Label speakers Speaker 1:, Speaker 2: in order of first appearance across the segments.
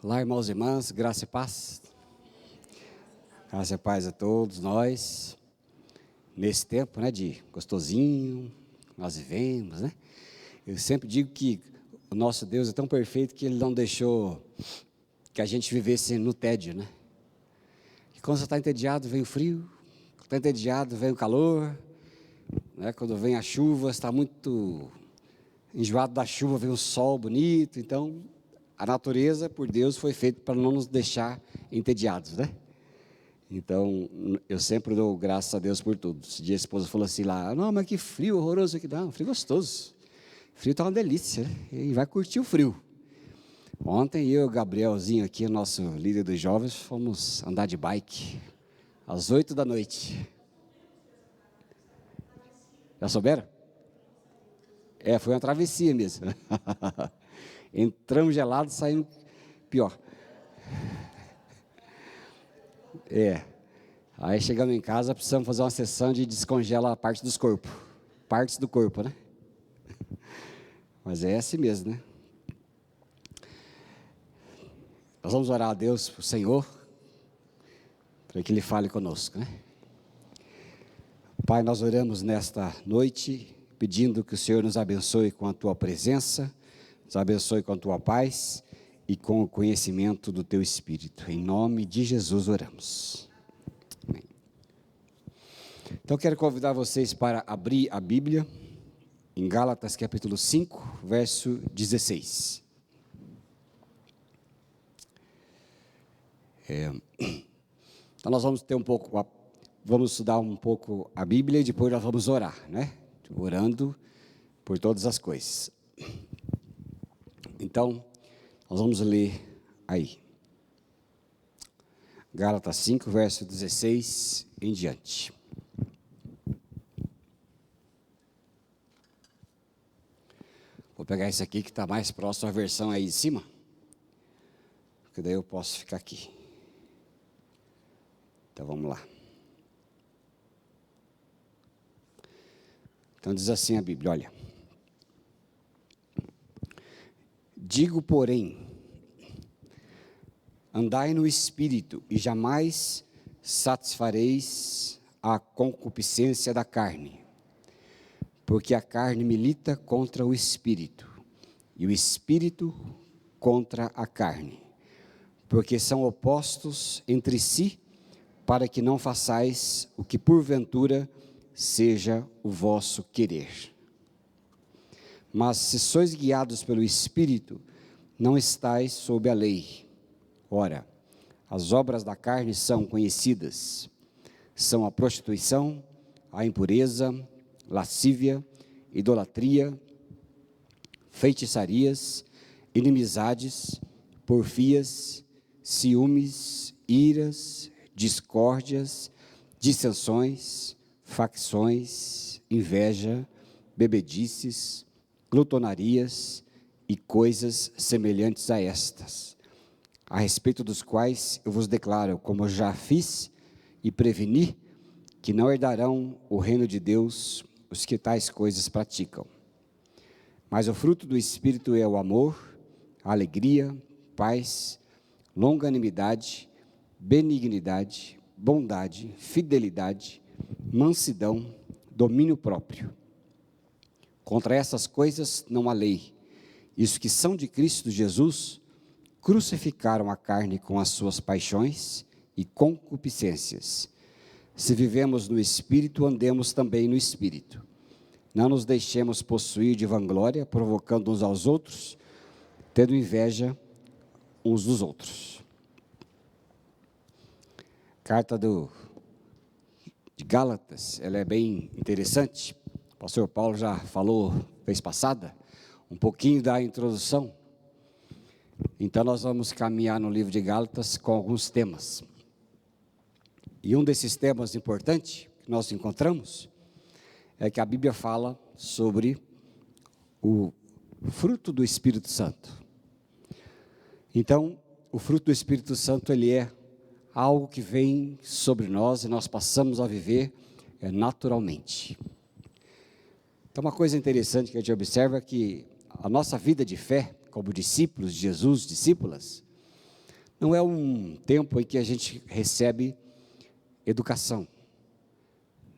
Speaker 1: Olá, irmãos e irmãs, graça e paz. Graça e paz a todos nós. Nesse tempo, de gostosinho, nós vivemos, Eu sempre digo que o nosso Deus é tão perfeito que Ele não deixou que a gente vivesse no tédio, Que quando você está entediado, vem o frio. Quando está entediado, vem o calor. Quando vem a chuva, está muito enjoado da chuva, vem o sol bonito. Então, a natureza, por Deus, foi feita para não nos deixar entediados, Então, eu sempre dou graças a Deus por tudo. Esse dia a esposa falou assim lá, não, mas que frio horroroso aqui. Não, frio gostoso. Frio está uma delícia, E vai curtir o frio. Ontem eu e o Gabrielzinho aqui, nosso líder dos jovens, fomos andar de bike, às 8 da noite. Já souberam? Foi uma travessia mesmo. Entramos gelados, saímos pior. Aí chegamos em casa, precisamos fazer uma sessão de descongela a parte dos corpos. Partes do corpo, Mas é assim mesmo, Nós vamos orar a Deus, o Senhor, para que Ele fale conosco, Pai, nós oramos nesta noite, pedindo que o Senhor nos abençoe com a Tua presença, nos abençoe com a Tua paz e com o conhecimento do Teu Espírito. Em nome de Jesus oramos. Amém. Então, quero convidar vocês para abrir a Bíblia em Gálatas capítulo 5, verso 16. Então, nós vamos vamos estudar um pouco a Bíblia e depois nós vamos orar, Orando por todas as coisas. Então, nós vamos ler aí. Gálatas 5, verso 16 em diante. Vou pegar esse aqui que está mais próximo à versão aí de cima, porque daí eu posso ficar aqui. Então vamos lá. Então diz assim a Bíblia, olha. Digo, porém, andai no Espírito e jamais satisfareis a concupiscência da carne, porque a carne milita contra o Espírito, e o Espírito contra a carne, porque são opostos entre si, para que não façais o que porventura seja o vosso querer. Mas se sois guiados pelo Espírito, não estais sob a lei. Ora, as obras da carne são conhecidas, são a prostituição, a impureza, lascívia, idolatria, feitiçarias, inimizades, porfias, ciúmes, iras, discórdias, dissensões, facções, inveja, bebedices, glutonarias e coisas semelhantes a estas, a respeito dos quais eu vos declaro, como eu já fiz e preveni, que não herdarão o reino de Deus os que tais coisas praticam. Mas o fruto do Espírito é o amor, a alegria, paz, longanimidade, benignidade, bondade, fidelidade, mansidão, domínio próprio. Contra essas coisas não há lei. Os que são de Cristo Jesus crucificaram a carne com as suas paixões e concupiscências. Se vivemos no Espírito, andemos também no Espírito. Não nos deixemos possuir de vanglória, provocando uns aos outros, tendo inveja uns dos outros. Carta de Gálatas, ela é bem interessante. O pastor Paulo já falou, vez passada, um pouquinho da introdução. Então, nós vamos caminhar no livro de Gálatas com alguns temas. E um desses temas importantes que nós encontramos é que a Bíblia fala sobre o fruto do Espírito Santo. Então, o fruto do Espírito Santo, ele é algo que vem sobre nós e nós passamos a viver naturalmente. Então, uma coisa interessante que a gente observa é que a nossa vida de fé, como discípulos de Jesus, discípulas, não é um tempo em que a gente recebe educação,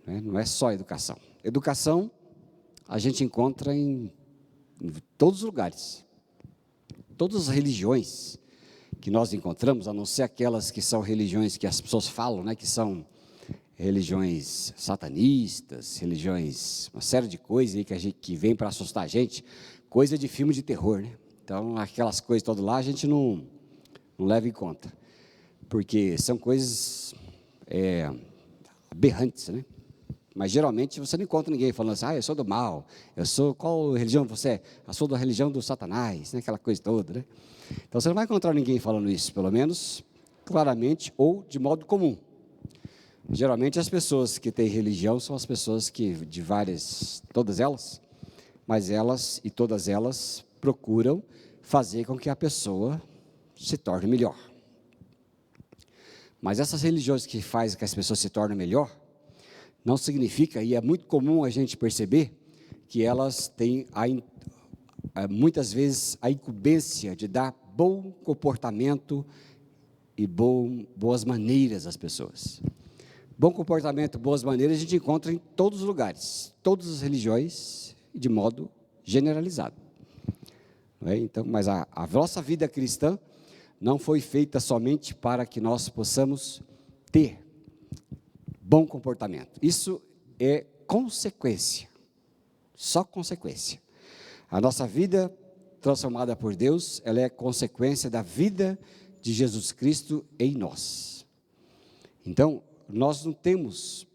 Speaker 1: né? Não é só educação. Educação a gente encontra em todos os lugares. Todas as religiões que nós encontramos, a não ser aquelas que são religiões que as pessoas falam, né, que são religiões satanistas, religiões, uma série de coisas aí que vem para assustar a gente, coisa de filme de terror, né? Então, aquelas coisas todas lá a gente não leva em conta, porque são coisas aberrantes, né? Mas geralmente você não encontra ninguém falando assim, eu sou do mal, qual religião você é? Eu sou da religião do Satanás, né? Aquela coisa toda, né? Então você não vai encontrar ninguém falando isso, pelo menos claramente ou de modo comum. Geralmente as pessoas que têm religião são as pessoas que, de várias, todas elas, mas elas e todas elas procuram fazer com que a pessoa se torne melhor. Mas essas religiões que fazem com que as pessoas se tornem melhor, não significa, e é muito comum a gente perceber, que elas têm, muitas vezes, a incumbência de dar bom comportamento e boas maneiras às pessoas. Bom comportamento, boas maneiras, a gente encontra em todos os lugares, todas as religiões, de modo generalizado. Não é? Então, mas a nossa vida cristã não foi feita somente para que nós possamos ter bom comportamento. Isso é consequência, só consequência. A nossa vida transformada por Deus, ela é consequência da vida de Jesus Cristo em nós. Então, nós não temos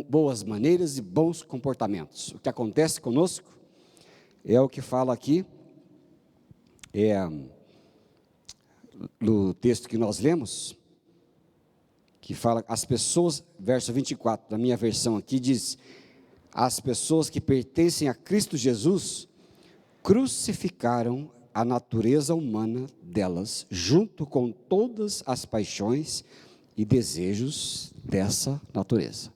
Speaker 1: boas maneiras e bons comportamentos. O que acontece conosco é o que fala aqui, no texto que nós lemos, que fala, as pessoas, verso 24, da minha versão aqui, diz, as pessoas que pertencem a Cristo Jesus, crucificaram a natureza humana delas, junto com todas as paixões e desejos dessa natureza.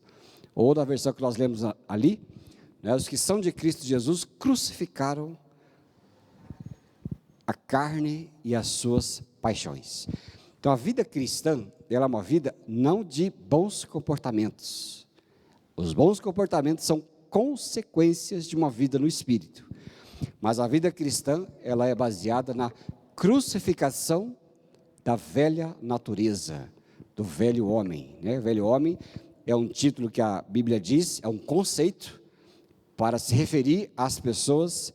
Speaker 1: Ou na versão que nós lemos ali, né, os que são de Cristo Jesus crucificaram a carne e as suas paixões. Então a vida cristã, ela é uma vida não de bons comportamentos. Os bons comportamentos são consequências de uma vida no Espírito. Mas a vida cristã, ela é baseada na crucificação da velha natureza, do velho homem, né? O velho homem é um título que a Bíblia diz, é um conceito para se referir às pessoas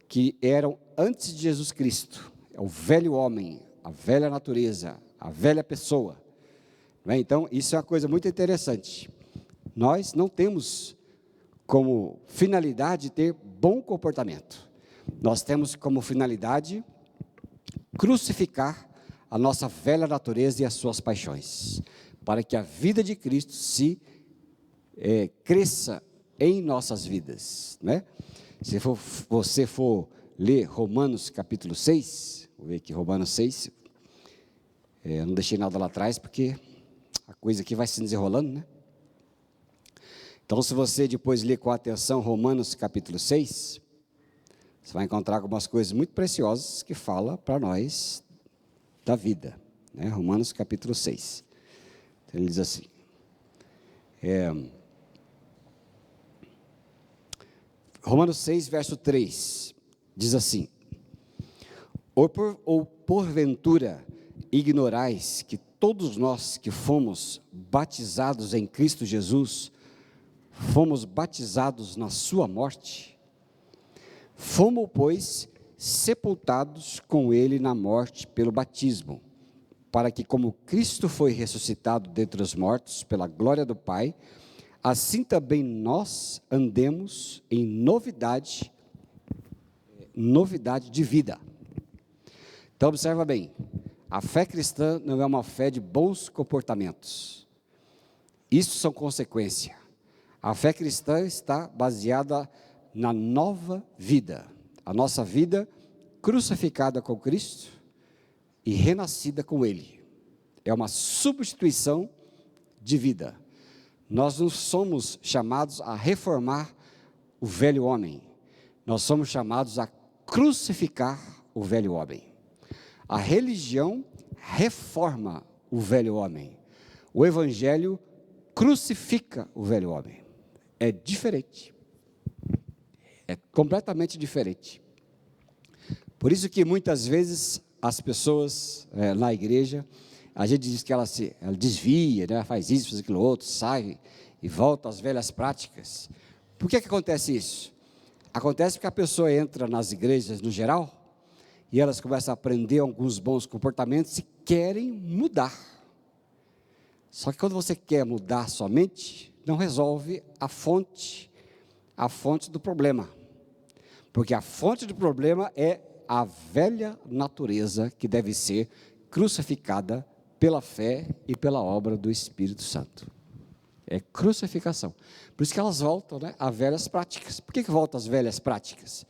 Speaker 1: que eram antes de Jesus Cristo. É o velho homem, a velha natureza, a velha pessoa. Não é? Então, isso é uma coisa muito interessante. Nós não temos como finalidade ter bom comportamento. Nós temos como finalidade crucificar a nossa velha natureza e as suas paixões, para que a vida de Cristo cresça em nossas vidas, né? Se você for ler Romanos capítulo 6, vou ver aqui Romanos 6, eu não deixei nada lá atrás, porque a coisa aqui vai se desenrolando, né? Então, se você depois ler com atenção Romanos capítulo 6, você vai encontrar algumas coisas muito preciosas que fala para nós da vida, né? Romanos capítulo 6. Então, ele diz assim, Romanos 6, verso 3, diz assim, ou porventura ignorais que todos nós que fomos batizados em Cristo Jesus, fomos batizados na sua morte? Fomos, pois, sepultados com ele na morte pelo batismo, para que como Cristo foi ressuscitado dentre os mortos pela glória do Pai, assim também nós andemos em novidade de vida. Então observa bem, a fé cristã não é uma fé de bons comportamentos. Isso são consequências. A fé cristã está baseada na nova vida. A nossa vida crucificada com Cristo e renascida com Ele. É uma substituição de vida. Nós não somos chamados a reformar o velho homem. Nós somos chamados a crucificar o velho homem. A religião reforma o velho homem. O Evangelho crucifica o velho homem. É diferente. É completamente diferente. Por isso que muitas vezes as pessoas na igreja, a gente diz que ela desvia, né, faz isso, faz aquilo outro, sai e volta às velhas práticas. Por que acontece isso? Acontece porque a pessoa entra nas igrejas no geral e elas começam a aprender alguns bons comportamentos e querem mudar. Só que quando você quer mudar somente, não resolve a fonte do problema. Porque a fonte do problema é a velha natureza que deve ser crucificada pela fé e pela obra do Espírito Santo. É crucificação. Por isso que elas voltam, né, a velhas práticas. Por que voltam às velhas práticas?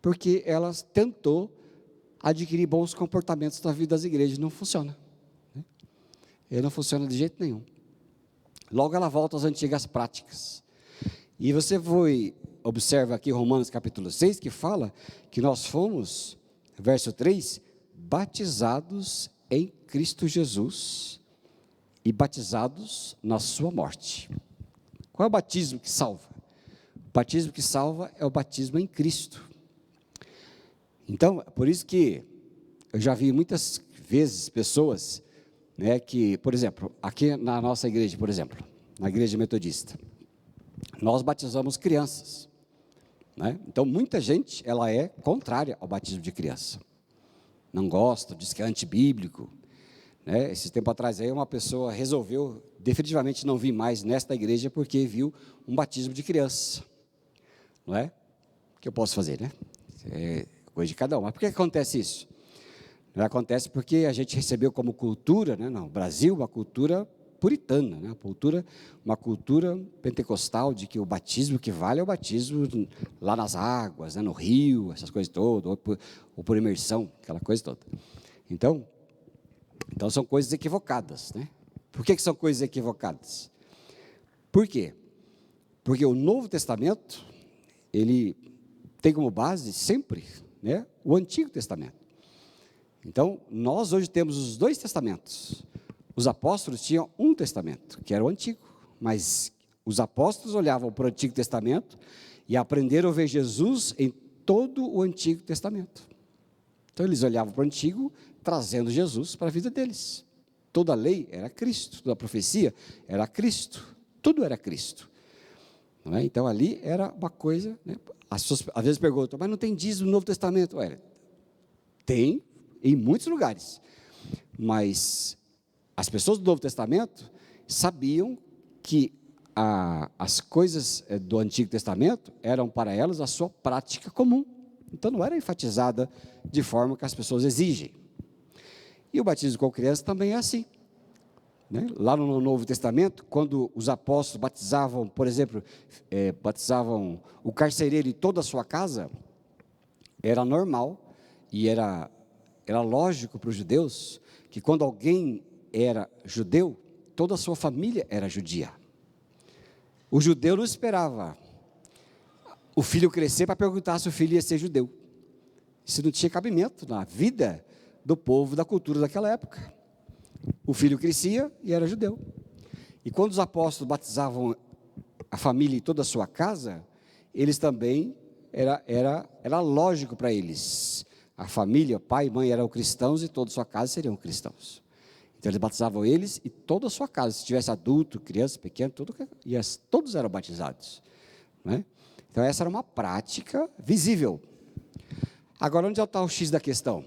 Speaker 1: Porque elas tentou adquirir bons comportamentos na vida das igrejas. Não funciona. Ele não funciona de jeito nenhum. Logo ela volta às antigas práticas. E você observa aqui Romanos capítulo 6, que fala que nós fomos, verso 3, batizados em Cristo Jesus e batizados na sua morte. Qual é o batismo que salva? O batismo que salva é o batismo em Cristo. Então, por isso que eu já vi muitas vezes pessoas, né, que, por exemplo, aqui na nossa igreja, por exemplo, na igreja metodista, nós batizamos crianças, né? Então muita gente, ela é contrária ao batismo de criança, não gosta, diz que é antibíblico, né? Esse tempo atrás aí uma pessoa resolveu definitivamente não vir mais nesta igreja porque viu um batismo de criança, não é? O que eu posso fazer, né? É coisa de cada um. Mas por que acontece isso? Acontece porque a gente recebeu como cultura, né, no Brasil, uma cultura puritana, né, uma cultura pentecostal, de que o batismo que vale é o batismo lá nas águas, né, no rio, essas coisas todas, ou por imersão, aquela coisa toda. Então são coisas equivocadas, né? Por que são coisas equivocadas? Por quê? Porque o Novo Testamento, ele tem como base sempre, né, o Antigo Testamento. Então, nós hoje temos os dois testamentos. Os apóstolos tinham um testamento, que era o antigo, mas os apóstolos olhavam para o Antigo Testamento e aprenderam a ver Jesus em todo o Antigo Testamento. Então, eles olhavam para o Antigo, trazendo Jesus para a vida deles. Toda a lei era Cristo, toda a profecia era Cristo, tudo era Cristo. Não é? Então, ali era uma coisa, né? As pessoas às vezes perguntam, mas não tem dízimo no Novo Testamento? Tem, em muitos lugares, mas as pessoas do Novo Testamento sabiam que as coisas do Antigo Testamento eram para elas a sua prática comum, então não era enfatizada de forma que as pessoas exigem. E o batismo com criança também é assim, né? Lá no Novo Testamento, quando os apóstolos batizavam, por exemplo, batizavam o carcereiro e toda a sua casa, era normal e era lógico para os judeus que quando alguém era judeu, toda a sua família era judia. O judeu não esperava o filho crescer para perguntar se o filho ia ser judeu. Isso não tinha cabimento na vida do povo, da cultura daquela época. O filho crescia e era judeu. E quando os apóstolos batizavam a família e toda a sua casa, eles também, era lógico para eles. A família, pai e mãe eram cristãos e toda a sua casa seriam cristãos. Então eles batizavam eles e toda a sua casa, se tivesse adulto, criança, pequeno, todos eram batizados, né? Então essa era uma prática visível. Agora, onde está o X da questão?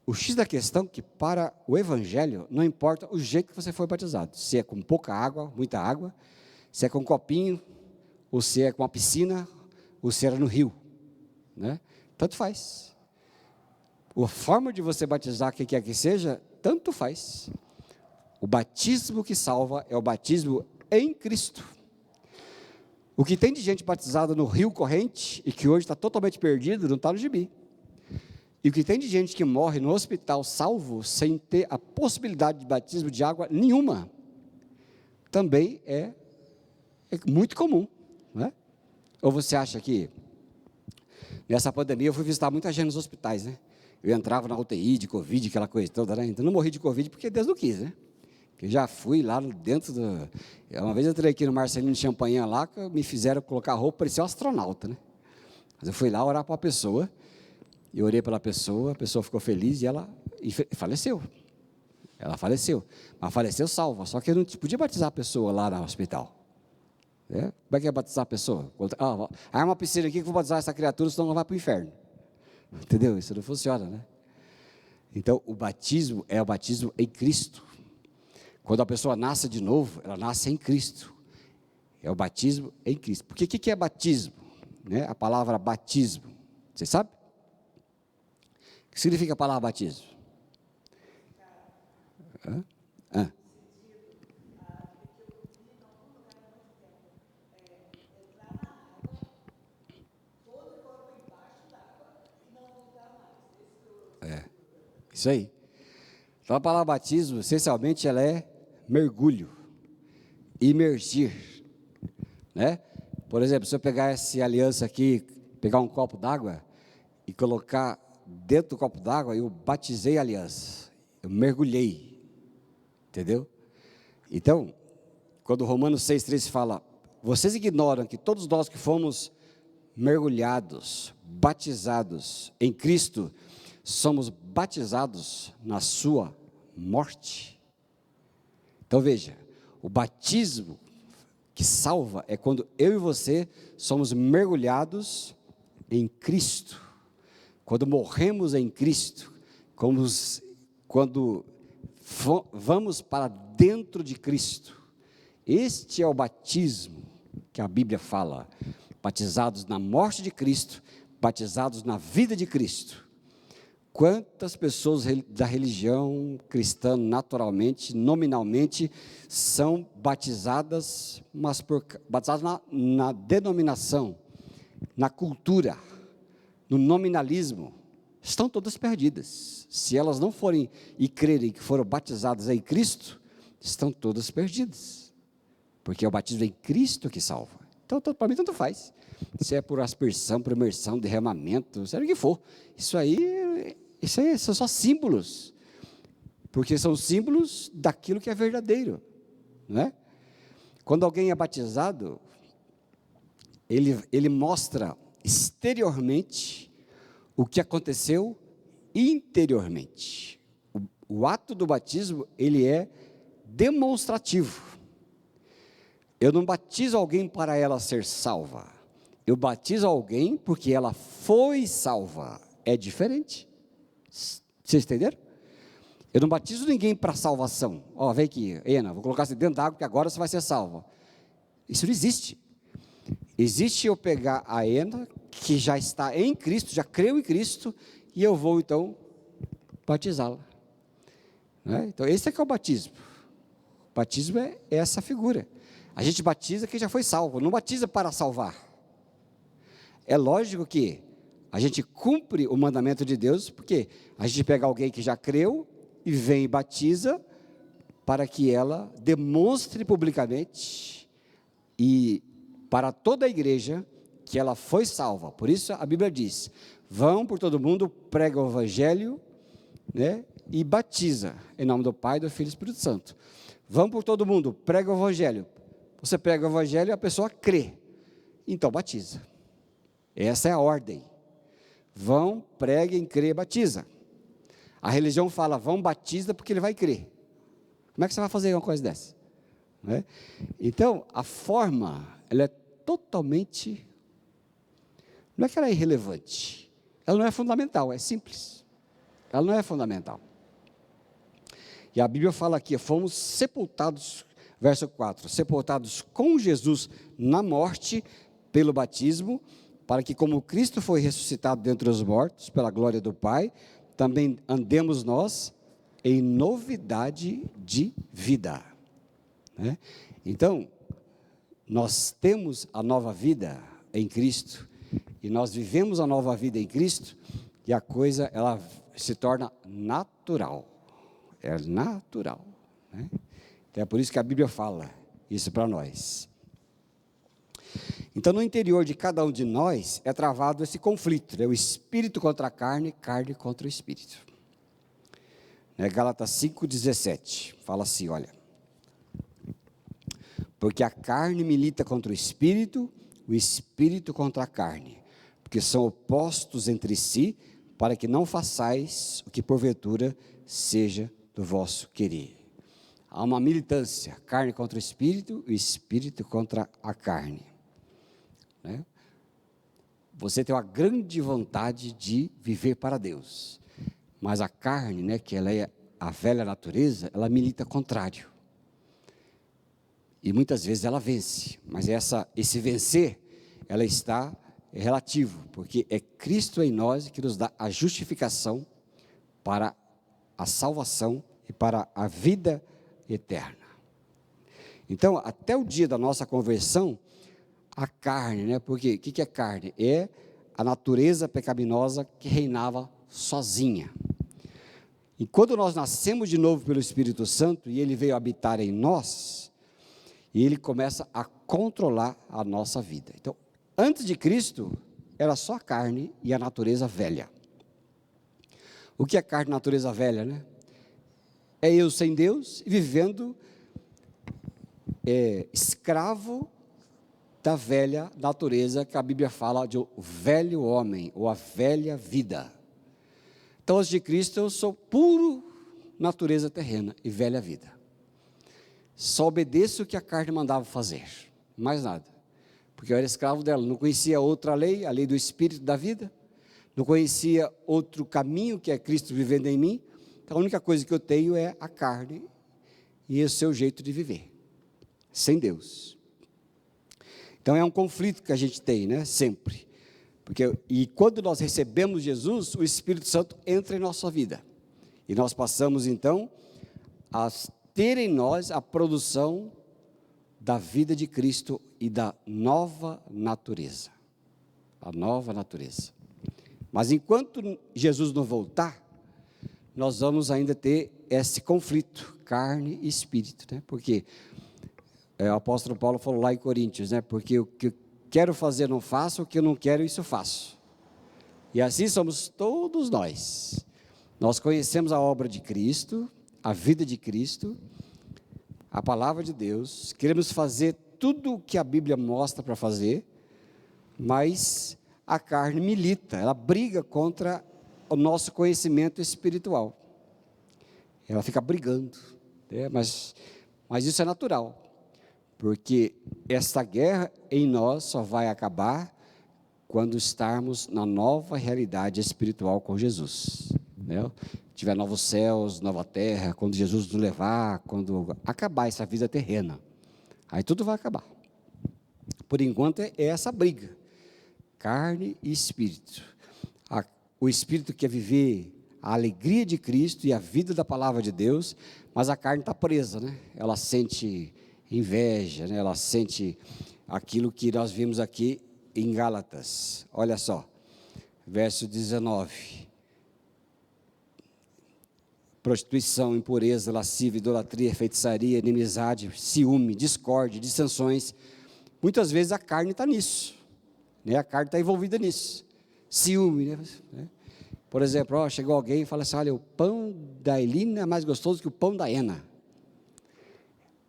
Speaker 1: O X da questão é que para o Evangelho não importa o jeito que você foi batizado, se é com pouca água, muita água, se é com um copinho, ou se é com uma piscina, ou se era no rio, né? Tanto faz. A forma de você batizar quem quer que seja, tanto faz. O batismo que salva é o batismo em Cristo. O que tem de gente batizada no rio corrente e que hoje está totalmente perdido, não está no gibi. E o que tem de gente que morre no hospital salvo sem ter a possibilidade de batismo de água nenhuma, também é muito comum, não é? Ou você acha que nessa pandemia eu fui visitar muita gente nos hospitais, né? eu entrava na UTI de Covid, aquela coisa toda, né? Então, não morri de Covid porque Deus não quis, né? Eu já fui lá dentro do... Uma vez eu entrei aqui no Marcelino de Champagnat lá, que me fizeram colocar roupa, parecia um astronauta, né? Mas eu fui lá orar para a pessoa, e orei pela pessoa, a pessoa ficou feliz e ela faleceu. Ela faleceu, mas faleceu salva, só que eu não podia batizar a pessoa lá no hospital. Como é que é batizar a pessoa? Há uma piscina aqui que eu vou batizar essa criatura, senão ela vai para o inferno. Entendeu? Isso não funciona, né? Então, o batismo é o batismo em Cristo. Quando a pessoa nasce de novo, ela nasce em Cristo. É o batismo em Cristo. Porque o que é batismo? Né? A palavra batismo, você sabe? O que significa a palavra batismo? Isso aí. Então, a palavra batismo, essencialmente, ela é mergulho, imergir, né? Por exemplo, se eu pegar essa aliança aqui, pegar um copo d'água e colocar dentro do copo d'água, eu batizei a aliança, eu mergulhei, entendeu? Então, quando Romanos 6,13 fala, vocês ignoram que todos nós que fomos mergulhados, batizados em Cristo, somos batizados na sua morte. Então veja, o batismo que salva é quando eu e você somos mergulhados em Cristo, quando morremos em Cristo, quando vamos para dentro de Cristo. Este é o batismo que a Bíblia fala, batizados na morte de Cristo, batizados na vida de Cristo. Quantas pessoas da religião cristã, naturalmente, nominalmente, são batizadas, mas batizadas na denominação, na cultura, no nominalismo, estão todas perdidas. Se elas não forem e crerem que foram batizadas em Cristo, estão todas perdidas, porque é o batismo em Cristo que salva. Então, para mim, tanto faz. Se é por aspersão, por imersão, derramamento, seja o que for, isso aí são só símbolos, porque são símbolos daquilo que é verdadeiro, não é? Quando alguém é batizado, ele mostra exteriormente o que aconteceu interiormente. O ato do batismo, ele é demonstrativo. Eu não batizo alguém para ela ser salva, eu batizo alguém porque ela foi salva, é diferente. Vocês entenderam? Eu não batizo ninguém para salvação. Vem aqui, Ena, vou colocar você dentro d'água, que agora você vai ser salva. Isso não existe. Existe eu pegar a Ena, que já está em Cristo, já creu em Cristo, e eu vou então batizá-la. Né? Então, esse é que é o batismo. O batismo é essa figura. A gente batiza quem já foi salvo, não batiza para salvar. É lógico que a gente cumpre o mandamento de Deus, porque a gente pega alguém que já creu e vem e batiza para que ela demonstre publicamente e para toda a igreja que ela foi salva. Por isso a Bíblia diz, vão por todo mundo, prega o evangelho, né, e batiza, em nome do Pai, do Filho e do Espírito Santo. Vão por todo mundo, prega o evangelho. Você prega o evangelho e a pessoa crê, então batiza. Essa é a ordem. Vão, preguem, crê, batiza. A religião fala, vão, batiza, porque ele vai crer. Como é que você vai fazer uma coisa dessa? Né? Então, a forma, ela é totalmente, não é que ela é irrelevante, ela não é fundamental, é simples. Ela não é fundamental. E a Bíblia fala aqui, fomos sepultados, verso 4, sepultados com Jesus na morte, pelo batismo, para que como Cristo foi ressuscitado dentre os mortos, pela glória do Pai, também andemos nós em novidade de vida. Né? Então, nós temos a nova vida em Cristo, e nós vivemos a nova vida em Cristo, e a coisa, ela se torna natural. É natural. Né? Então, é por isso que a Bíblia fala isso para nós. Então, no interior de cada um de nós é travado esse conflito, né? O espírito contra a carne, carne contra o espírito. Né? Gálatas 5,17, fala assim, olha. Porque a carne milita contra o espírito contra a carne, porque são opostos entre si, para que não façais o que porventura seja do vosso querer. Há uma militância, carne contra o espírito contra a carne. Né? Você tem uma grande vontade de viver para Deus, mas a carne, né, que ela é a velha natureza, ela milita contrário. E muitas vezes ela vence, mas esse vencer, ela está relativo, porque é Cristo em nós que nos dá a justificação para a salvação e para a vida eterna. Então, até o dia da nossa conversão, a carne, né? Porque o que é carne? É a natureza pecaminosa que reinava sozinha. E quando nós nascemos de novo pelo Espírito Santo, e Ele veio habitar em nós, e Ele começa a controlar a nossa vida. Então, antes de Cristo, era só a carne e a natureza velha. O que é carne e natureza velha, né? É eu sem Deus e vivendo escravo da velha natureza, que a Bíblia fala de o velho homem, ou a velha vida. Então, antes de Cristo, eu sou puro natureza terrena e velha vida. Só obedeço o que a carne mandava fazer, mais nada. Porque eu era escravo dela, não conhecia outra lei, a lei do Espírito da vida, não conhecia outro caminho, que é Cristo vivendo em mim. Então, a única coisa que eu tenho é a carne e o seu jeito de viver, sem Deus. Então, é um conflito que a gente tem, né, sempre. E quando nós recebemos Jesus, o Espírito Santo entra em nossa vida. E nós passamos, então, a ter em nós a produção da vida de Cristo e da nova natureza. A nova natureza. Mas enquanto Jesus não voltar, nós vamos ainda ter esse conflito, carne e espírito, né? Porque o apóstolo Paulo falou lá em Coríntios, né? Porque o que eu quero fazer não faço, o que eu não quero isso faço. E assim somos todos nós. Nós conhecemos a obra de Cristo, a vida de Cristo, a palavra de Deus, queremos fazer tudo o que a Bíblia mostra para fazer, mas a carne milita, ela briga contra o nosso conhecimento espiritual. Ela fica brigando, né? Mas isso é natural, porque essa guerra em nós só vai acabar quando estarmos na nova realidade espiritual com Jesus, né? Tiver novos céus, nova terra, quando Jesus nos levar, quando acabar essa vida terrena, aí tudo vai acabar. Por enquanto é essa briga, carne e espírito. O espírito quer viver a alegria de Cristo e a vida da palavra de Deus, mas a carne está presa, né? Ela sente inveja, né? Ela sente aquilo que nós vimos aqui em Gálatas. Olha só, verso 19. Prostituição, impureza, lascívia, idolatria, feitiçaria, inimizade, ciúme, discórdia, dissensões. Muitas vezes a carne está nisso, né? A carne está envolvida nisso. Ciúme, né? Por exemplo, chegou alguém e fala assim: olha, o pão da Elina é mais gostoso que o pão da Ena.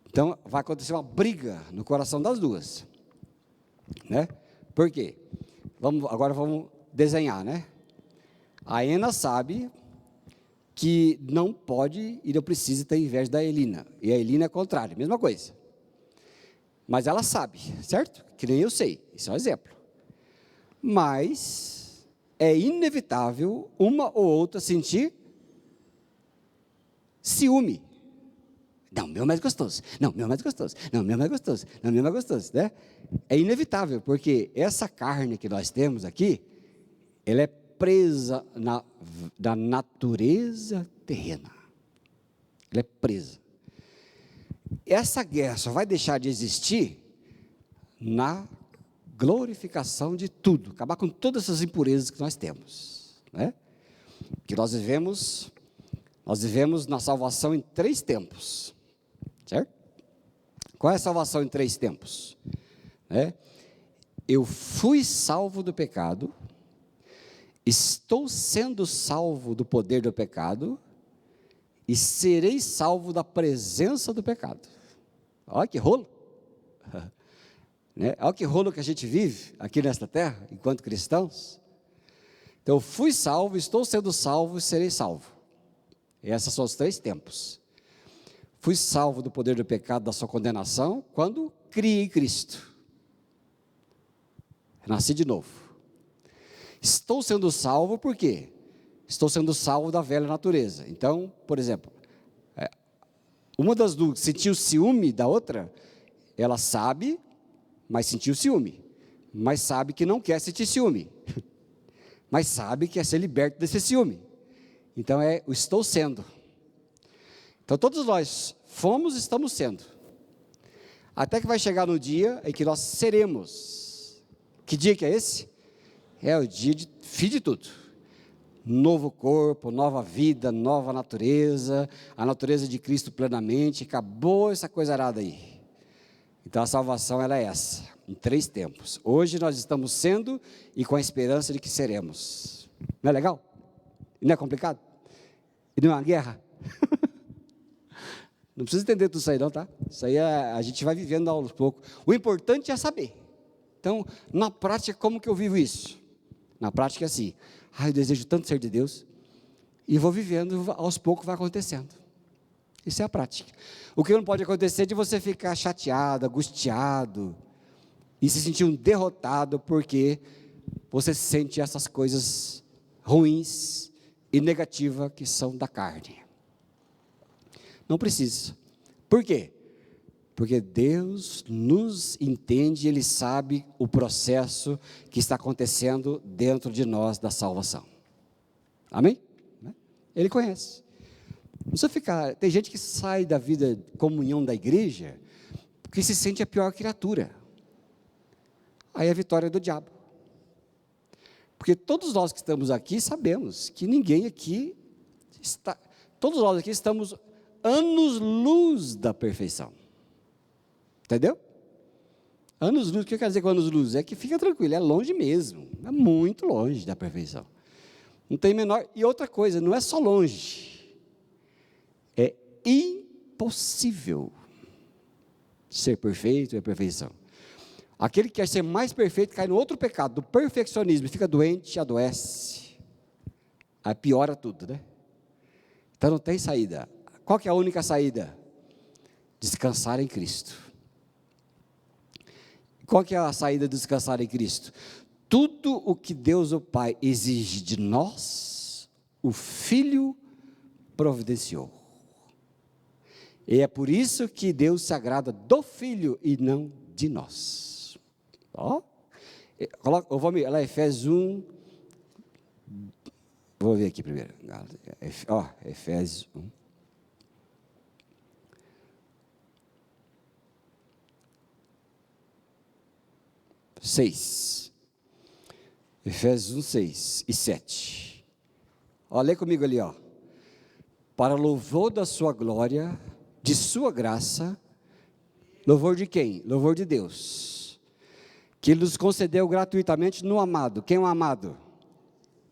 Speaker 1: Então, vai acontecer uma briga no coração das duas, né? Por quê? Agora vamos desenhar, né? A Ena sabe que não pode e não precisa ter inveja da Elina. E a Elina é contrária, mesma coisa. Mas ela sabe, certo? Que nem eu sei, isso é um exemplo. Mas é inevitável uma ou outra sentir ciúme. Não, meu é mais gostoso. Não, meu é mais gostoso. Não, meu é mais gostoso. Não, meu é mais gostoso, né? É inevitável, porque essa carne que nós temos aqui, ela é presa da natureza terrena. Ela é presa. Essa guerra só vai deixar de existir na glorificação de tudo, acabar com todas essas impurezas que nós temos, né? Que nós vivemos na salvação em 3 tempos, certo? Qual é a salvação em 3 tempos? Eu fui salvo do pecado, estou sendo salvo do poder do pecado e serei salvo da presença do pecado. Olha que rolo. Olha que rolo que a gente vive aqui nesta terra, enquanto cristãos. Então, eu fui salvo, estou sendo salvo e serei salvo. E esses são os 3 tempos. Fui salvo do poder do pecado, da sua condenação, quando criei em Cristo. Nasci de novo. Estou sendo salvo por quê? Estou sendo salvo da velha natureza. Então, por exemplo, uma das duas sentiu ciúme da outra, ela sabe, mas sentiu ciúme. Mas sabe que não quer sentir ciúme. Mas sabe que é ser liberto desse ciúme. Então é o estou sendo. Então todos nós fomos e estamos sendo. Até que vai chegar no dia em que nós seremos. Que dia que é esse? É o dia de fim de tudo. Novo corpo, nova vida, nova natureza, a natureza de Cristo plenamente, acabou essa coisa arada aí. Então a salvação ela é essa, em 3 tempos. Hoje nós estamos sendo e com a esperança de que seremos. Não é legal? E não é complicado? E não é uma guerra? Não precisa entender tudo isso aí não, tá? Isso aí a gente vai vivendo aos poucos. O importante é saber. Então, na prática, como que eu vivo isso? Na prática é assim, eu desejo tanto ser de Deus, e vou vivendo, aos poucos vai acontecendo. Isso é a prática. O que não pode acontecer é de você ficar chateado, angustiado, e se sentir um derrotado, porque você sente essas coisas ruins e negativas que são da carne. Não precisa. Por quê? Porque Deus nos entende, Ele sabe o processo que está acontecendo dentro de nós da salvação. Amém? Ele conhece. Não precisa ficar, tem gente que sai da vida, comunhão da igreja, porque se sente a pior criatura. Aí é a vitória do diabo. Porque todos nós que estamos aqui sabemos que ninguém aqui está, todos nós aqui estamos anos-luz da perfeição. Entendeu? Anos-luz, o que eu quero dizer com anos-luz? É que fica tranquilo, é longe mesmo, é muito longe da perfeição. Não tem menor, e outra coisa, não é só longe, é impossível ser perfeito e a perfeição. Aquele que quer ser mais perfeito cai no outro pecado, do perfeccionismo, fica doente, adoece, aí piora tudo, né? Então não tem saída. Qual que é a única saída? Descansar em Cristo. Qual que é a saída de descansar em Cristo? Tudo o que Deus o Pai exige de nós, o Filho providenciou. E é por isso que Deus se agrada do Filho e não de nós. Ó, eu vou lá Efésios 1, vou ver aqui primeiro. Ó, Efésios 1. Efésios 1, 6 e 7. Ó, lê comigo ali, ó. Para louvor da sua glória, de sua graça, louvor de quem? Louvor de Deus, que Ele nos concedeu gratuitamente no amado. Quem é o amado?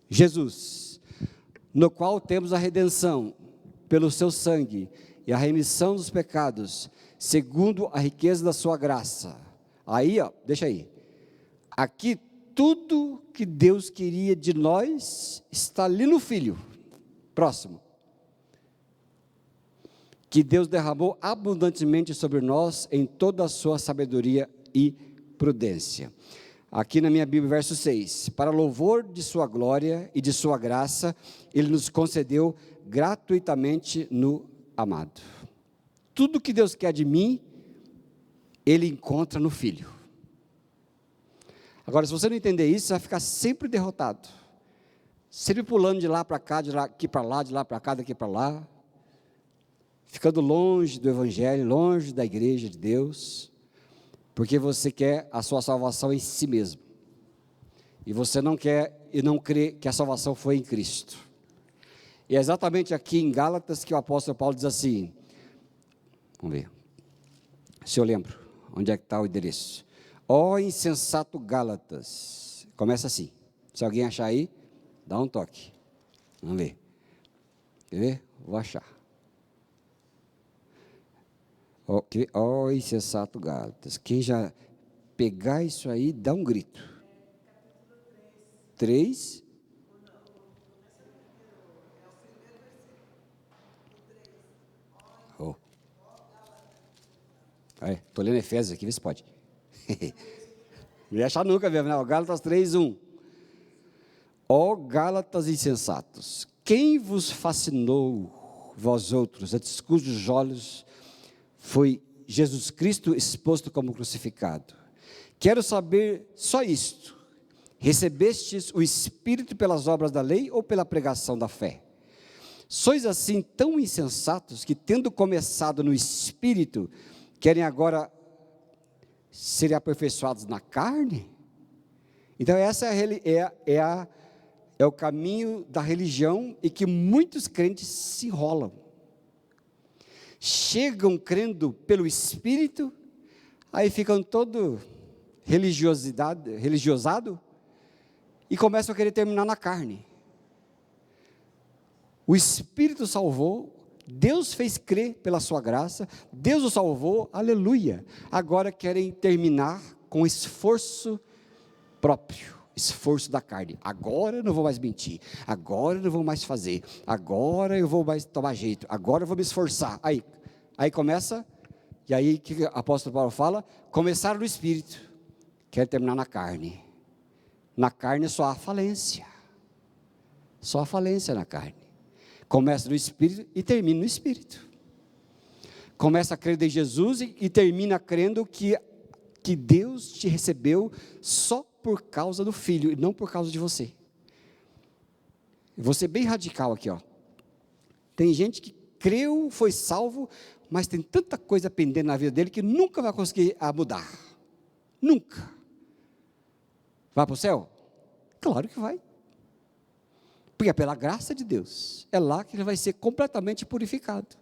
Speaker 1: Jesus, no qual temos a redenção, pelo seu sangue, e a remissão dos pecados, segundo a riqueza da sua graça. Aí, ó, deixa aí. Aqui, tudo que Deus queria de nós, está ali no Filho. Próximo. Que Deus derramou abundantemente sobre nós, em toda a sua sabedoria e prudência. Aqui na minha Bíblia, verso 6. Para louvor de sua glória e de sua graça, Ele nos concedeu gratuitamente no amado. Tudo que Deus quer de mim, Ele encontra no Filho. Agora, se você não entender isso, você vai ficar sempre derrotado. Sempre pulando de lá para cá, de lá aqui para lá, de lá para cá, daqui para lá. Ficando longe do Evangelho, longe da igreja de Deus. Porque você quer a sua salvação em si mesmo. E você não quer e não crê que a salvação foi em Cristo. E é exatamente aqui em Gálatas que o apóstolo Paulo diz assim. Vamos ver. Se eu lembro. Onde é que está o endereço? Ó insensato Gálatas. Começa assim. Se alguém achar aí, dá um toque. Vamos ver. Quer ver? Vou achar. Ó insensato Gálatas. Quem já pegar isso aí, dá um grito. 3. Oh. Estou lendo Efésios aqui, vê se pode. Não ia achar nunca mesmo, né? Gálatas 3:1. Ó Gálatas insensatos, quem vos fascinou, vós outros, antes cujos olhos foi Jesus Cristo exposto como crucificado? Quero saber só isto: recebestes o Espírito pelas obras da lei ou pela pregação da fé? Sois assim tão insensatos que, tendo começado no Espírito, querem agora serem aperfeiçoados na carne? Então essa é o caminho da religião e que muitos crentes se enrolam. Chegam crendo pelo Espírito, aí ficam todo religiosado e começam a querer terminar na carne. O Espírito salvou, Deus fez crer pela sua graça, Deus o salvou, aleluia. Agora querem terminar com esforço próprio, esforço da carne. Agora eu não vou mais mentir, agora eu não vou mais fazer, agora eu vou mais tomar jeito, agora eu vou me esforçar. Aí começa, e aí o que o apóstolo Paulo fala? Começaram no Espírito, quer terminar na carne. Na carne só há falência, só há falência na carne. Começa no Espírito e termina no Espírito. Começa a crer em Jesus e termina crendo que Deus te recebeu só por causa do Filho e não por causa de você. Vou ser bem radical aqui, ó. Tem gente que creu, foi salvo, mas tem tanta coisa pendendo na vida dele que nunca vai conseguir mudar. Nunca. Vai para o céu? Claro que vai. Porque é pela graça de Deus. É lá que ele vai ser completamente purificado.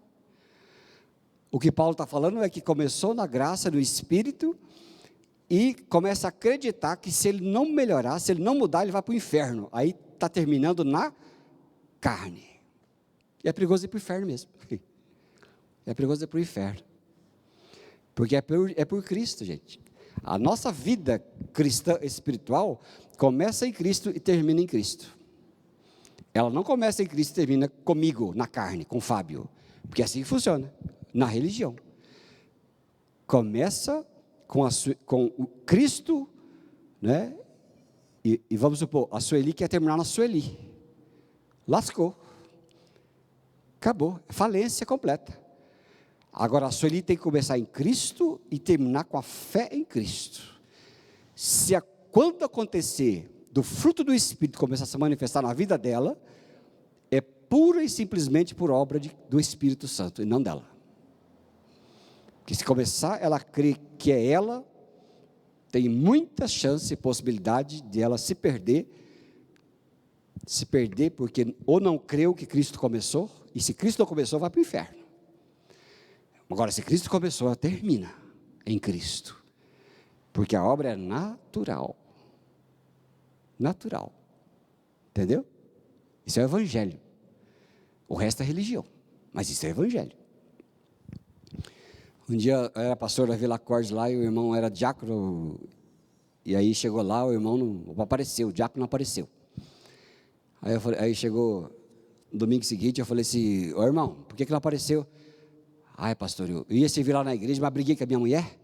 Speaker 1: O que Paulo está falando é que começou na graça do Espírito e começa a acreditar que se ele não melhorar, se ele não mudar, ele vai para o inferno. Aí está terminando na carne. E é perigoso ir para o inferno mesmo. É perigoso ir para o inferno. Porque é por Cristo, gente. A nossa vida cristã espiritual começa em Cristo e termina em Cristo. Ela não começa em Cristo e termina comigo, na carne, com Fábio. Porque é assim que funciona, na religião. Começa com o Cristo, né? E vamos supor, a Sueli quer terminar na Sueli. Lascou. Acabou, falência completa. Agora a Sueli tem que começar em Cristo e terminar com a fé em Cristo. Quando acontecer do fruto do Espírito começar a se manifestar na vida dela, é pura e simplesmente por obra do Espírito Santo, e não dela. Porque se começar, ela crê que é ela, tem muita chance e possibilidade de ela se perder porque ou não creu que Cristo começou, e se Cristo não começou, vai para o inferno. Agora, se Cristo começou, ela termina em Cristo, porque a obra é natural. Natural. Entendeu? Isso é o evangelho. O resto é religião. Mas isso é evangelho. Um dia eu era pastor da Vila Cordes lá e o irmão era diácono. E aí chegou lá, o irmão não apareceu, o diácono não apareceu. Aí chegou no domingo seguinte, eu falei assim: ô irmão, por que não apareceu? Ai pastor, eu ia servir lá na igreja, mas briguei com a minha mulher.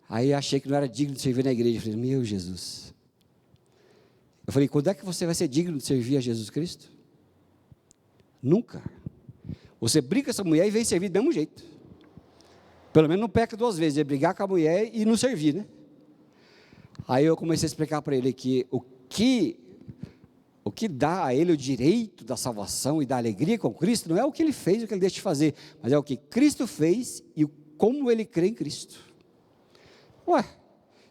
Speaker 1: Aí achei que não era digno de servir na igreja. Eu falei: meu Jesus. Eu falei: quando é que você vai ser digno de servir a Jesus Cristo? Nunca. Você briga com essa mulher e vem servir do mesmo jeito. Pelo menos não peca 2 vezes, é brigar com a mulher e não servir, né? Aí eu comecei a explicar para ele que o que dá a ele o direito da salvação e da alegria com Cristo, não é o que ele fez, o que ele deixa de fazer, mas é o que Cristo fez e como ele crê em Cristo. Ué,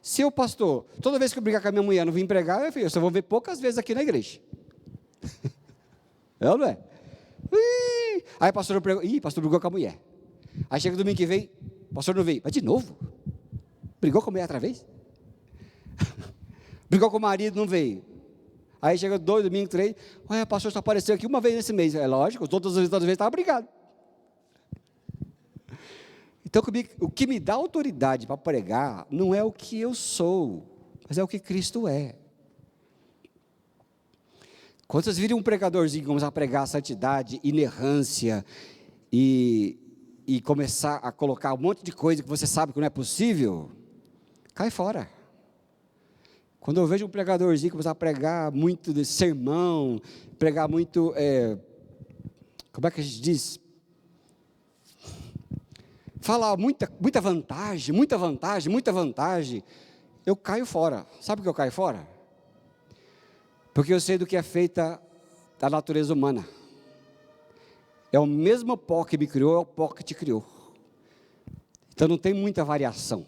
Speaker 1: se eu, pastor, toda vez que eu brigar com a minha mulher, não vim pregar, eu só vou ver poucas vezes aqui na igreja. É ou não é? Aí o pastor pregou, pastor brigou com a mulher. Aí chega o domingo que vem, o pastor não veio, mas de novo? Brigou com a mulher outra vez? Brigou com o marido, não veio. Aí chega 2 domingos, 3, o pastor só apareceu aqui uma vez nesse mês. É lógico, todas as vezes estava brigado. Então, o que me dá autoridade para pregar não é o que eu sou, mas é o que Cristo é. Quando vocês virem um pregadorzinho começar a pregar santidade, inerrância e começar a colocar um monte de coisa que você sabe que não é possível, cai fora. Quando eu vejo um pregadorzinho começar a pregar muito de sermão, pregar muito, como é que a gente diz? Falar muita vantagem, eu caio fora. Sabe por que eu caio fora? Porque eu sei do que é feita a natureza humana. É o mesmo pó que me criou, é o pó que te criou. Então não tem muita variação.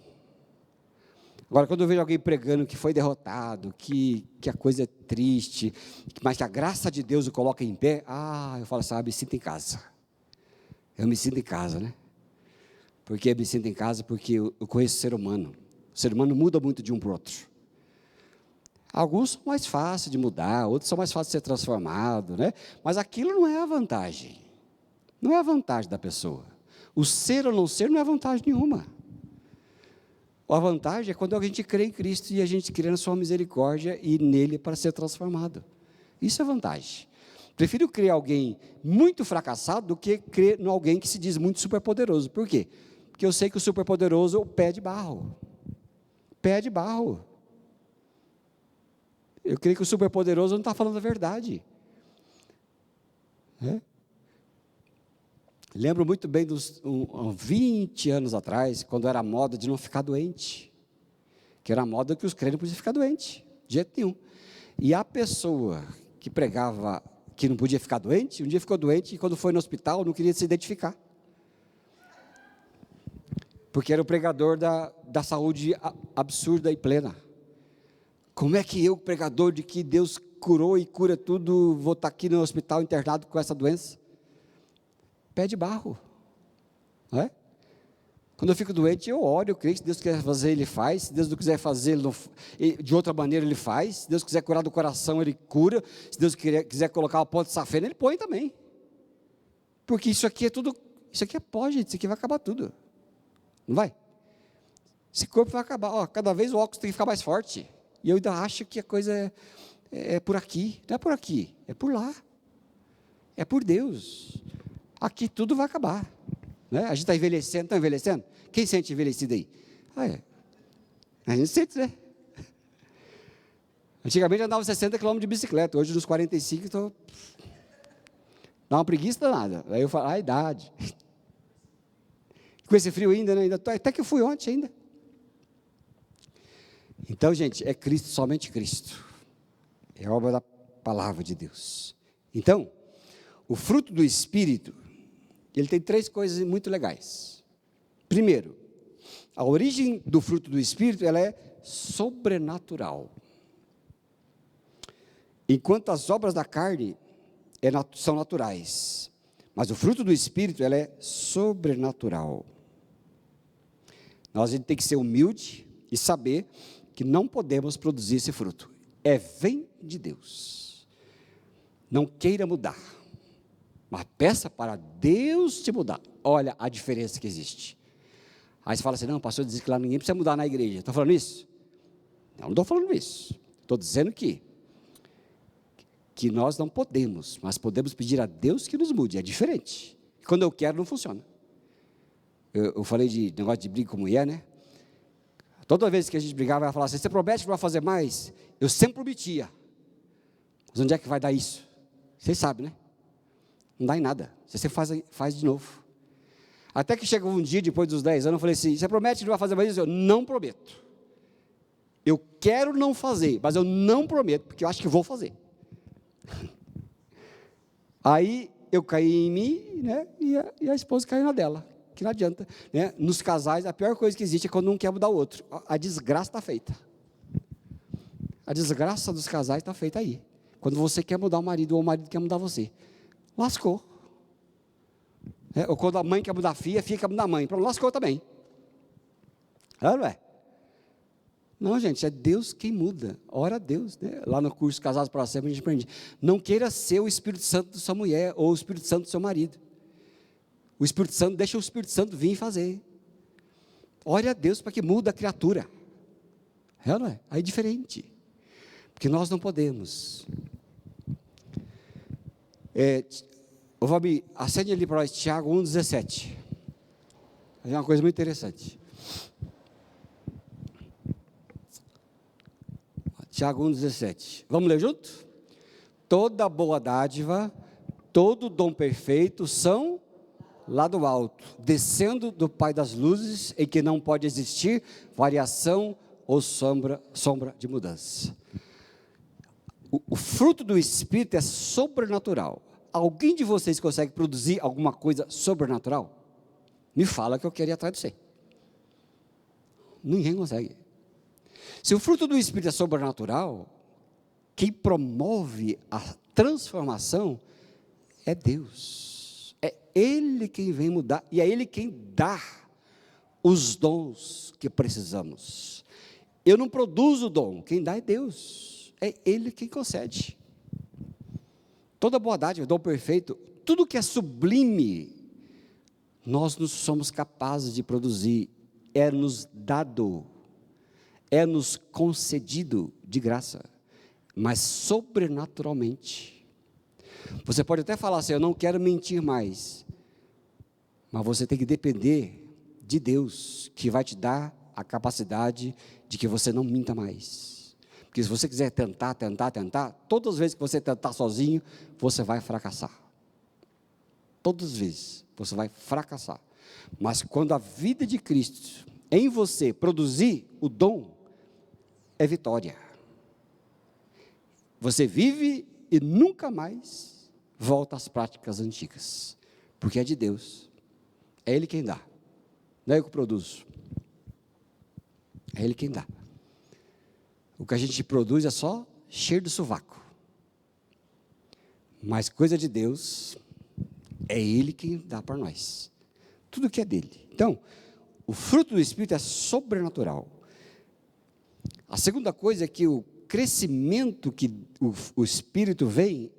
Speaker 1: Agora, quando eu vejo alguém pregando que foi derrotado, que a coisa é triste, mas que a graça de Deus o coloca em pé, eu falo assim, me sinto em casa. Eu me sinto em casa, né? Porque eu me sinto em casa porque eu conheço o ser humano. O ser humano muda muito de um para o outro. Alguns são mais fáceis de mudar, outros são mais fáceis de ser transformados, né? Mas aquilo não é a vantagem. Não é a vantagem da pessoa. O ser ou não ser não é vantagem nenhuma. A vantagem é quando a gente crê em Cristo e a gente crê na sua misericórdia e nele para ser transformado. Isso é vantagem. Prefiro crer em alguém muito fracassado do que crer em alguém que se diz muito superpoderoso. Por quê? Porque eu sei que o superpoderoso é o pé de barro. Pé de barro. Eu creio que o superpoderoso não está falando a verdade. Lembro muito bem dos 20 anos atrás, quando era a moda de não ficar doente. Que era a moda que os crentes não podiam ficar doentes, de jeito nenhum. E a pessoa que pregava que não podia ficar doente, um dia ficou doente e quando foi no hospital não queria se identificar. Porque era o pregador da saúde absurda e plena. Como é que eu, pregador de que Deus curou e cura tudo, vou estar aqui no hospital internado com essa doença? Pé de barro, não é? Quando eu fico doente, eu oro, eu creio que se Deus quiser fazer, Ele faz. Se Deus não quiser fazer de outra maneira, Ele faz. Se Deus quiser curar do coração, Ele cura. Se Deus quiser colocar uma ponta de safena, Ele põe também. Porque isso aqui é tudo, isso aqui é pó, gente, isso aqui vai acabar tudo. Não vai? Esse corpo vai acabar, cada vez o óculos tem que ficar mais forte. E eu ainda acho que a coisa é por aqui. Não é por aqui, é por lá. É por Deus. Aqui tudo vai acabar. Né? A gente está envelhecendo? Quem sente envelhecido aí? A gente sente, né? Antigamente eu andava 60 km de bicicleta, hoje nos 45 estou... Dá uma preguiça danada. Aí eu falo, a idade. Com esse frio ainda, né? Até que eu fui ontem ainda. Então, gente, é Cristo, somente Cristo. É obra da palavra de Deus. Então, o fruto do Espírito, ele tem 3 coisas muito legais. Primeiro, a origem do fruto do Espírito, ela é sobrenatural. Enquanto as obras da carne são naturais, mas o fruto do Espírito, ela é sobrenatural. A gente tem que ser humilde e saber que não podemos produzir esse fruto. Vem de Deus. Não queira mudar, mas peça para Deus te mudar. Olha a diferença que existe. Aí você fala assim, não, o pastor diz que lá ninguém precisa mudar na igreja. Estou falando isso? Não estou falando isso. Estou dizendo que nós não podemos, mas podemos pedir a Deus que nos mude. É diferente. Quando eu quero, não funciona. Eu falei de negócio de briga com mulher, né? Toda vez que a gente brigava, ela falava assim, você promete que vai fazer mais? Eu sempre prometia. Mas onde é que vai dar isso? Vocês sabem, né? Não dá em nada. Você sempre faz de novo. Até que chegou um dia, depois dos 10 anos, eu falei assim, você promete que não vai fazer mais isso? Eu não prometo. Eu quero não fazer, mas eu não prometo, porque eu acho que vou fazer. Aí eu caí em mim, né? E a esposa caiu na dela. Que não adianta, né? Nos casais, a pior coisa que existe é quando um quer mudar o outro. A desgraça está feita. A desgraça dos casais está feita aí. Quando você quer mudar o marido, ou o marido quer mudar você. Lascou. Ou quando a mãe quer mudar a filha quer mudar a mãe. Pronto, lascou também. Não é? Não, gente, é Deus quem muda. Ora a Deus, né? Lá no curso Casados para Sempre a gente aprende. Não queira ser o Espírito Santo da sua mulher ou o Espírito Santo do seu marido. O Espírito Santo, deixa o Espírito Santo vir fazer. Ore a Deus para que mude a criatura. É ou não é? Aí é diferente. Porque nós não podemos. Ô Fabi, acende ali para nós, Tiago 1,17. É uma coisa muito interessante. Tiago 1,17. Vamos ler junto? Toda boa dádiva, todo dom perfeito são lá do alto, descendo do Pai das luzes, em que não pode existir variação ou sombra de mudança. O fruto do Espírito é sobrenatural. Alguém de vocês consegue produzir alguma coisa sobrenatural? Me fala que eu quero ir atrás de você. Ninguém consegue. Se o fruto do Espírito é sobrenatural, quem promove a transformação é Deus. É Ele quem vem mudar, e é Ele quem dá os dons que precisamos. Eu não produzo o dom, quem dá é Deus. É Ele quem concede. Toda boa dádiva, dom perfeito, tudo que é sublime, nós não somos capazes de produzir, é nos dado, é nos concedido de graça, mas sobrenaturalmente. Você pode até falar assim, eu não quero mentir mais, mas você tem que depender de Deus, que vai te dar a capacidade de que você não minta mais. Porque se você quiser tentar, todas as vezes que você tentar sozinho, você vai fracassar. Todas as vezes, você vai fracassar. Mas quando a vida de Cristo em você produzir o dom, é vitória. Você vive e nunca mais volta às práticas antigas, porque é de Deus, é Ele quem dá, não é eu que produzo, é Ele quem dá. O que a gente produz é só cheiro de sovaco, mas coisa de Deus, é Ele quem dá para nós, tudo que é dele. Então, o fruto do Espírito é sobrenatural. A segunda coisa é que o crescimento que o Espírito vem,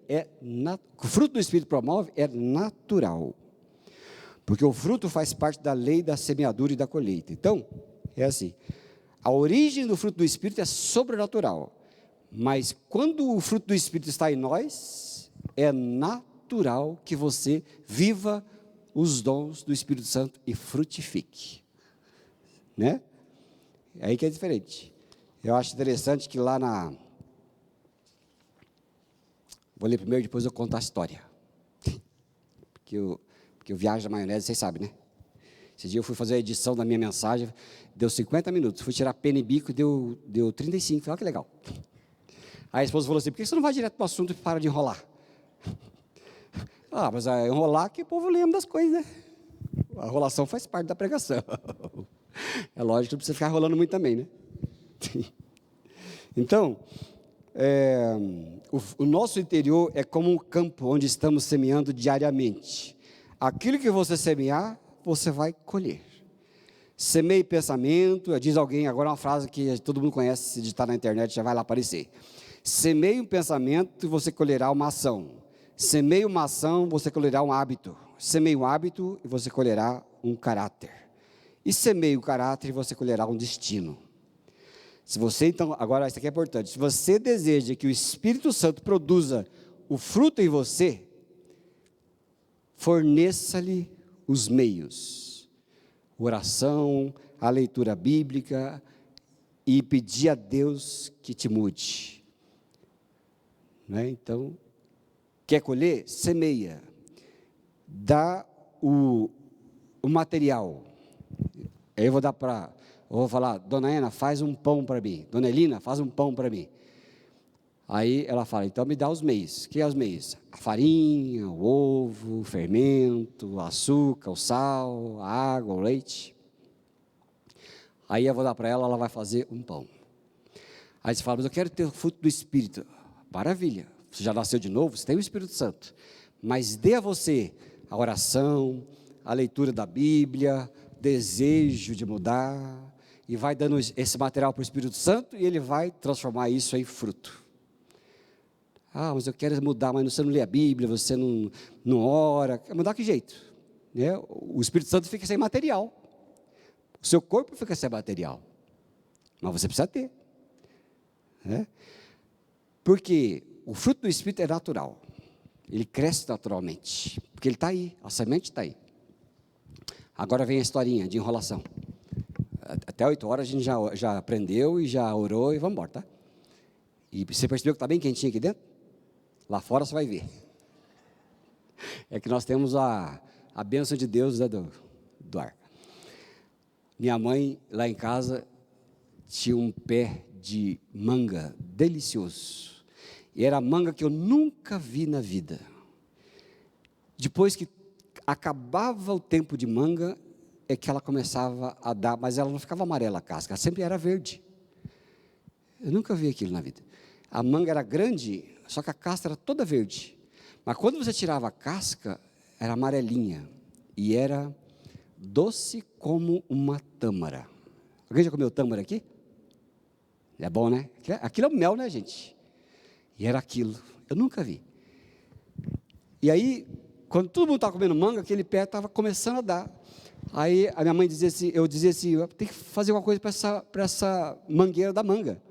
Speaker 1: o fruto do Espírito promove, é natural. Porque o fruto faz parte da lei da semeadura e da colheita. Então, é assim, a origem do fruto do Espírito é sobrenatural. Mas quando o fruto do Espírito está em nós, é natural que você viva os dons do Espírito Santo e frutifique. Né? É aí que é diferente. Eu acho interessante que lá vou ler primeiro, depois eu conto a história. Porque eu viajo na maionese, vocês sabem, né? Esse dia eu fui fazer a edição da minha mensagem, deu 50 minutos. Fui tirar pena e bico, deu 35. Falei, olha que legal. Aí a esposa falou assim, por que você não vai direto para o assunto e para de enrolar? Mas enrolar que o povo lembra das coisas, né? A enrolação faz parte da pregação. É lógico que não precisa ficar enrolando muito também, né? Então, o nosso interior é como um campo onde estamos semeando diariamente. Aquilo que você semear, você vai colher. Semeie pensamento, diz alguém, agora uma frase que todo mundo conhece, se digitar na internet já vai lá aparecer. Semeie um pensamento e você colherá uma ação. Semeie uma ação, você colherá um hábito. Semeie um hábito e você colherá um caráter. E semeie o caráter e você colherá um destino. Se você, então, agora isso aqui é importante, se você deseja que o Espírito Santo produza o fruto em você, forneça-lhe os meios, oração, a leitura bíblica e pedir a Deus que te mude. Né? Então, quer colher? Semeia, dá o material. Aí eu vou falar, dona Ena, faz um pão para mim. Dona Elina, faz um pão para mim. Aí ela fala, então me dá os meios. O que é os meios? A farinha, o ovo, o fermento, o açúcar, o sal, a água, o leite. Aí eu vou dar para ela, ela vai fazer um pão. Aí você fala, mas eu quero ter o fruto do Espírito. Maravilha, você já nasceu de novo, você tem o Espírito Santo. Mas dê a você a oração, a leitura da Bíblia, desejo de mudar. e vai dando esse material para o Espírito Santo e ele vai transformar isso em fruto. Ah, mas eu quero mudar, mas você não lê a Bíblia, você não ora. Quer mudar que jeito? Né? O Espírito Santo fica sem material. O seu corpo fica sem material. Mas você precisa ter. Né? Porque o fruto do Espírito é natural. Ele cresce naturalmente. Porque ele está aí, a semente está aí. Agora vem a historinha de enrolação. Até 8 horas a gente já aprendeu e já orou e vamos embora, tá? E você percebeu que está bem quentinho aqui dentro? Lá fora você vai ver. É que nós temos a bênção de Deus, né, do ar. Minha mãe, lá em casa, tinha um pé de manga delicioso. E era manga que eu nunca vi na vida. Depois que acabava o tempo de manga, é que ela começava a dar, mas ela não ficava amarela a casca, ela sempre era verde. Eu nunca vi aquilo na vida. A manga era grande, só que a casca era toda verde. Mas quando você tirava a casca, era amarelinha. E era doce como uma tâmara. Alguém já comeu tâmara aqui? É bom, né? Aquilo é o mel, né, gente? E era aquilo. Eu nunca vi. E aí, quando todo mundo estava comendo manga, aquele pé estava começando a dar. Aí a minha mãe dizia assim, eu tem que fazer alguma coisa para essa mangueira da manga.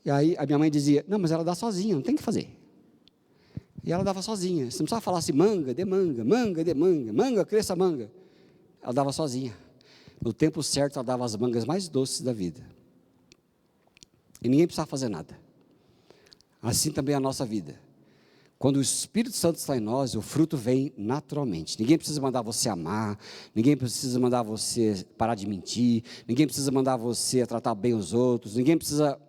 Speaker 1: E aí a minha mãe dizia, não, mas ela dá sozinha, não tem que fazer. E ela dava sozinha, você não precisava falar assim, manga, de manga, manga, de manga, manga, cresça manga. Ela dava sozinha. No tempo certo, ela dava as mangas mais doces da vida. E ninguém precisava fazer nada. Assim também é a nossa vida. Quando o Espírito Santo está em nós, o fruto vem naturalmente. Ninguém precisa mandar você amar, ninguém precisa mandar você parar de mentir, ninguém precisa mandar você tratar bem os outros, ninguém precisa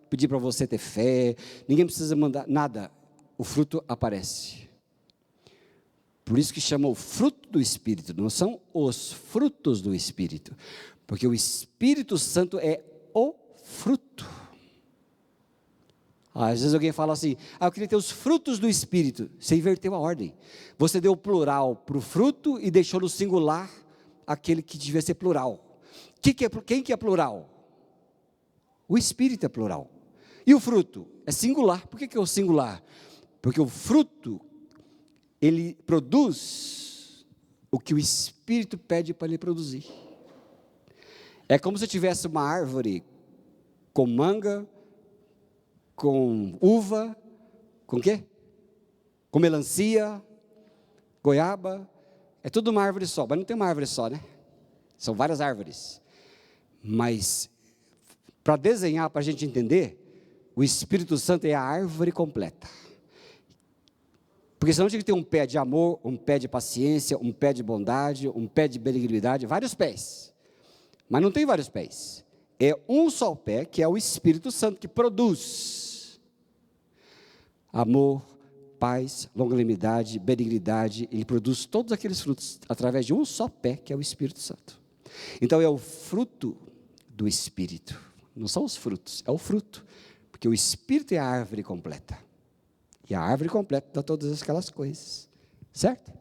Speaker 1: pedir para você ter fé, ninguém precisa mandar nada. O fruto aparece. Por isso que chama o fruto do Espírito, não são os frutos do Espírito, porque o Espírito Santo é o fruto. Às vezes alguém fala assim, eu queria ter os frutos do Espírito. Você inverteu a ordem. Você deu plural para o fruto e deixou no singular aquele que devia ser plural. Quem que é plural? O Espírito é plural. E o fruto? É singular. Por que é o singular? Porque o fruto, ele produz o que o Espírito pede para ele produzir. É como se tivesse uma árvore com manga, com uva, com quê? Com melancia, goiaba, é tudo uma árvore só, mas não tem uma árvore só, né? São várias árvores. Mas, para desenhar, para a gente entender, o Espírito Santo é a árvore completa. Porque senão a gente tem um pé de amor, um pé de paciência, um pé de bondade, um pé de benignidade, vários pés. Mas não tem vários pés. É um só pé, que é o Espírito Santo, que produz amor, paz, longanimidade, benignidade. Ele produz todos aqueles frutos através de um só pé, que é o Espírito Santo. Então é o fruto do Espírito. Não são os frutos, é o fruto. Porque o Espírito é a árvore completa. E a árvore completa dá todas aquelas coisas. Certo?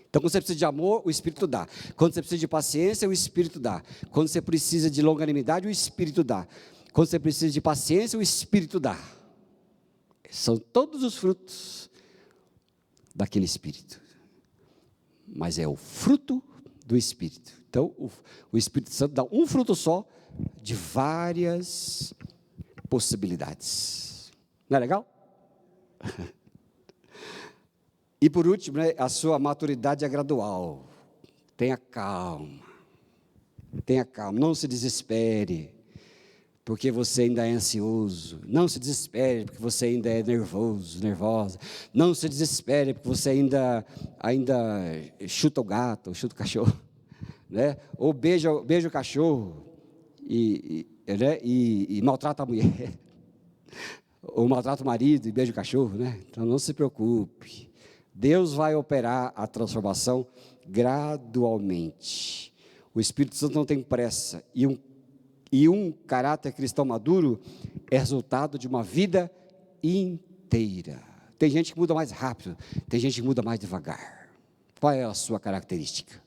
Speaker 1: Então, quando você precisa de amor, o Espírito dá. Quando você precisa de paciência, o Espírito dá. Quando você precisa de longanimidade, o Espírito dá. Quando você precisa de paciência, o Espírito dá. São todos os frutos daquele Espírito. Mas é o fruto do Espírito. Então, o Espírito Santo dá um fruto só, de várias possibilidades. Não é legal? E por último, né, a sua maturidade é gradual. Tenha calma. Tenha calma, não se desespere, porque você ainda é ansioso. Não se desespere, porque você ainda é nervoso, nervosa. Não se desespere, porque você ainda chuta o gato, ou chuta o cachorro, né? Ou beija o cachorro né? e maltrata a mulher. Ou maltrata o marido e beija o cachorro, né? Então não se preocupe. Deus vai operar a transformação gradualmente. O Espírito Santo não tem pressa. E um caráter cristão maduro é resultado de uma vida inteira. Tem gente que muda mais rápido, tem gente que muda mais devagar. Qual é a sua característica?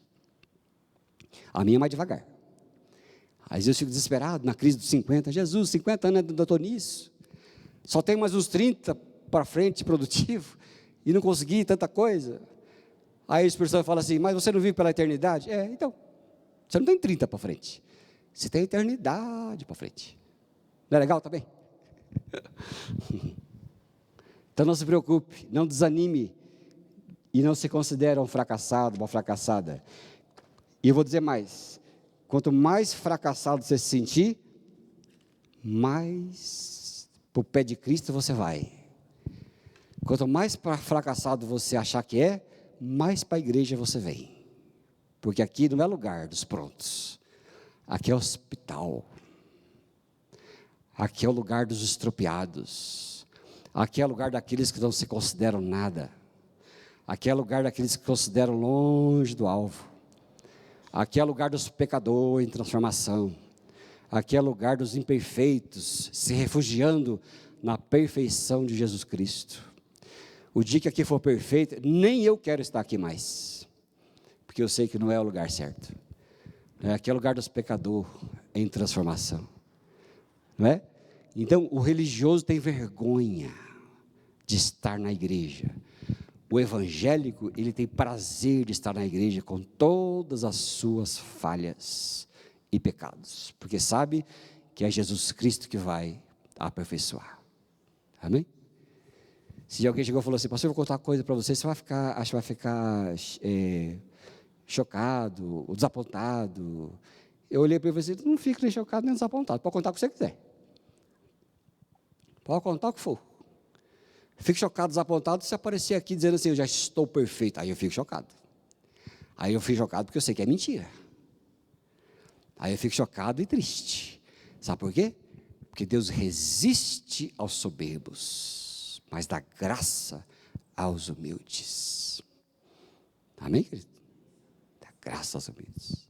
Speaker 1: A minha é mais devagar. Às vezes eu fico desesperado, na crise dos 50. Jesus, 50 anos eu estou nisso. Só tenho mais uns 30 para frente produtivo. E não consegui tanta coisa. Aí a expressão fala assim, mas você não vive pela eternidade? Então, você não tem 30 para frente. Você tem eternidade para frente. Não é legal também? Então não se preocupe, não desanime. E não se considere um fracassado, uma fracassada. E eu vou dizer mais. Quanto mais fracassado você se sentir, mais para o pé de Cristo você vai. Quanto mais fracassado você achar que mais para a igreja você vem. Porque aqui não é lugar dos prontos. Aqui é hospital. Aqui é o lugar dos estropiados. Aqui é o lugar daqueles que não se consideram nada. Aqui é o lugar daqueles que se consideram longe do alvo. Aqui é o lugar dos pecadores em transformação. Aqui é o lugar dos imperfeitos se refugiando na perfeição de Jesus Cristo. O dia que aqui for perfeito, nem eu quero estar aqui mais, porque eu sei que não é o lugar certo. Aqui é o lugar dos pecadores em transformação, não é? Então o religioso tem vergonha de estar na igreja. O evangélico, ele tem prazer de estar na igreja com todas as suas falhas e pecados, porque sabe que é Jesus Cristo que vai aperfeiçoar. Amém? Se alguém chegou e falou assim, pastor, eu vou contar uma coisa para você, você vai ficar, acho que vai ficar chocado, ou desapontado. Eu olhei para ele e falei, não fique nem chocado nem desapontado, pode contar o que você quiser. Pode contar o que for. Fico chocado, desapontado, se aparecer aqui dizendo assim, eu já estou perfeito, aí eu fico chocado. Aí eu fico chocado porque eu sei que é mentira. Aí eu fico chocado e triste. Sabe por quê? Porque Deus resiste aos soberbos, mas dá graça aos humildes. Amém, querido? Dá graça aos humildes.